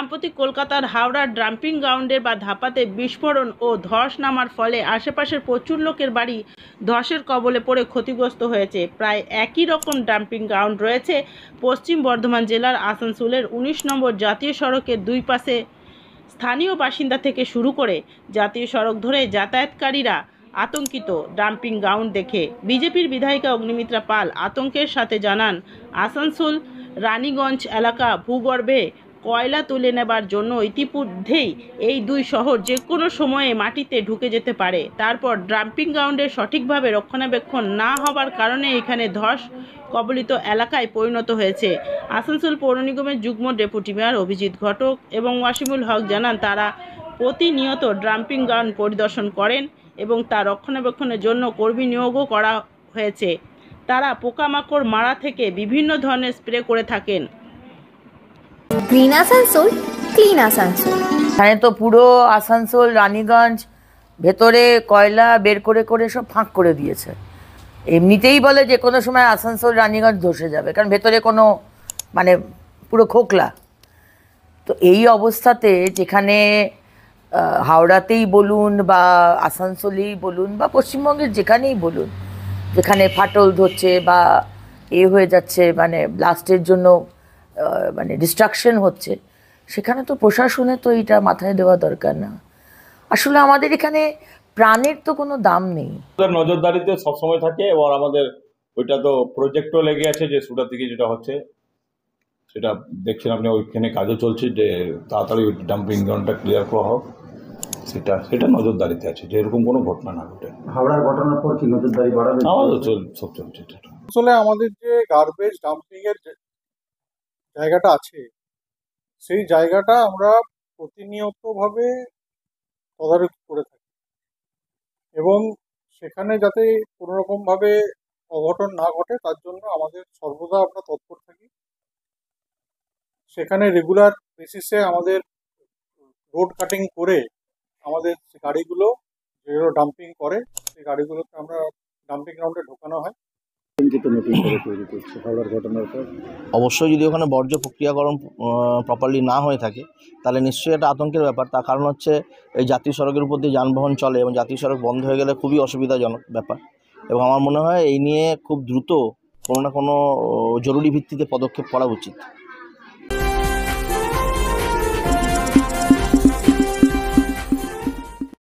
সম্প্রতি কলকাতার হাওড়ার ডাম্পিং গ্রাউন্ডের বা ধাপাতে বিস্ফোরণ ও ধস নামার ফলে আশেপাশের প্রচুর লোকের বাড়ি ধসের কবলে পড়ে ক্ষতিগ্রস্ত হয়েছে। প্রায় একই রকম ডাম্পিং গ্রাউন্ড রয়েছে পশ্চিম বর্ধমান জেলার আসানসোলের 19 নম্বর জাতীয় সড়কের দুই পাশে। স্থানীয় বাসিন্দা থেকে শুরু করে জাতীয় সড়ক ধরে যাতায়াতকারীরা আতঙ্কিত ডাম্পিং গ্রাউন্ড দেখে। বিজেপির বিধায়িকা অগ্নিমিত্রা পাল আতঙ্কের সাথে জানান, আসানসোল রানীগঞ্জ এলাকা ভূগর্ভে কয়লা তুলে নেবার জন্য ইতিমধ্যেই এই দুই শহর যে কোনো সময়ে মাটিতে ঢুকে যেতে পারে। তারপর ডাম্পিং গ্রাউন্ডের সঠিকভাবে রক্ষণাবেক্ষণ না হবার কারণে এখানে ধস কবলিত এলাকায় পরিণত হয়েছে। আসানসোল পৌর নিগমের যুগ্ম ডেপুটি মেয়র অভিজিৎ ঘটক এবং ওয়াসিমুল হক জানান, তারা প্রতিনিয়ত ডাম্পিং গ্রাউন্ড পরিদর্শন করেন এবং তা রক্ষণাবেক্ষণের জন্য কর্মী নিয়োগও করা হয়েছে। তারা পোকামাকড় মারা থেকে বিভিন্ন ধরনের স্প্রে করে থাকেন। Green Asansol, clean Asansol. এখানে তো পুরো আসানসোল রানীগঞ্জ ভেতরে কয়লা বের করে করে সব ফাঁক করে দিয়েছে। এমনিতেই বলে যে কোনো সময় আসানসোল রানীগঞ্জ ধসে যাবে, কারণ ভেতরে কোনো মানে পুরো খোকলা। তো এই অবস্থাতে যেখানে হাওড়াতেই বলুন বা আসানসোলেই বলুন বা পশ্চিমবঙ্গের যেখানেই বলুন, যেখানে ফাটল ধরছে বা হয়ে যাচ্ছে, মানে ব্লাস্টের জন্য মানে ডিস্ট্রাকশন হচ্ছে, সেখানে তো প্রশাসনের তো এইটা মাথায় দেওয়া দরকার না। আসলে আমাদের এখানে প্রাণের তো কোনো দাম নেই। নজরদারিতে সবসময় থাকে, এবং আমাদের ওইটা তো প্রজেক্টও লেগে আছে যে সুরাট থেকে যেটা হচ্ছে সেটা দেখছেন আপনি, ওইখানে কাজও চলছে যে তাড়াতাড়ি ডাম্পিং গ্রাউন্ডটা ক্লিয়ার করা হোক, সেটা নজরদারিতে আছে যে এরকম কোনো ঘটনা না ঘটে। হাওড়ার ঘটনার পর কি নজরদারি বাড়াবে? আমাদের সব চলছে। আসলে আমাদের যে গার্বেজ ডাম্পিং এর জায়গাটা আছে, সেই জায়গাটা আমরা প্রতিনিয়তভাবে তদারকি করে থাকি এবং সেখানে যাতে কোনো রকমভাবে অঘটন না ঘটে তার জন্য আমাদের সর্বদা আমরা তৎপর থাকি। সেখানে রেগুলার বেসিসে আমাদের রোড কাটিং করে আমাদের গাড়িগুলো যেগুলো ডাম্পিং করে সেই গাড়িগুলোকে আমরা ডাম্পিং গ্রাউন্ডে ঢোকানো হয়। অবশ্যই যদি ওখানে বর্জ্য প্রক্রিয়াকরণ প্রপারলি না হয়ে থাকে তাহলে নিশ্চয়ই একটা আতঙ্কের ব্যাপার। তার কারণ হচ্ছে এই জাতীয় সড়কের উপর দিয়ে যানবাহন চলে এবং জাতীয় সড়ক বন্ধ হয়ে গেলে খুবই অসুবিধাজনক ব্যাপার। এবং আমার মনে হয় এই নিয়ে খুব দ্রুত কোনো না কোনো জরুরি ভিত্তিতে পদক্ষেপ করা উচিত।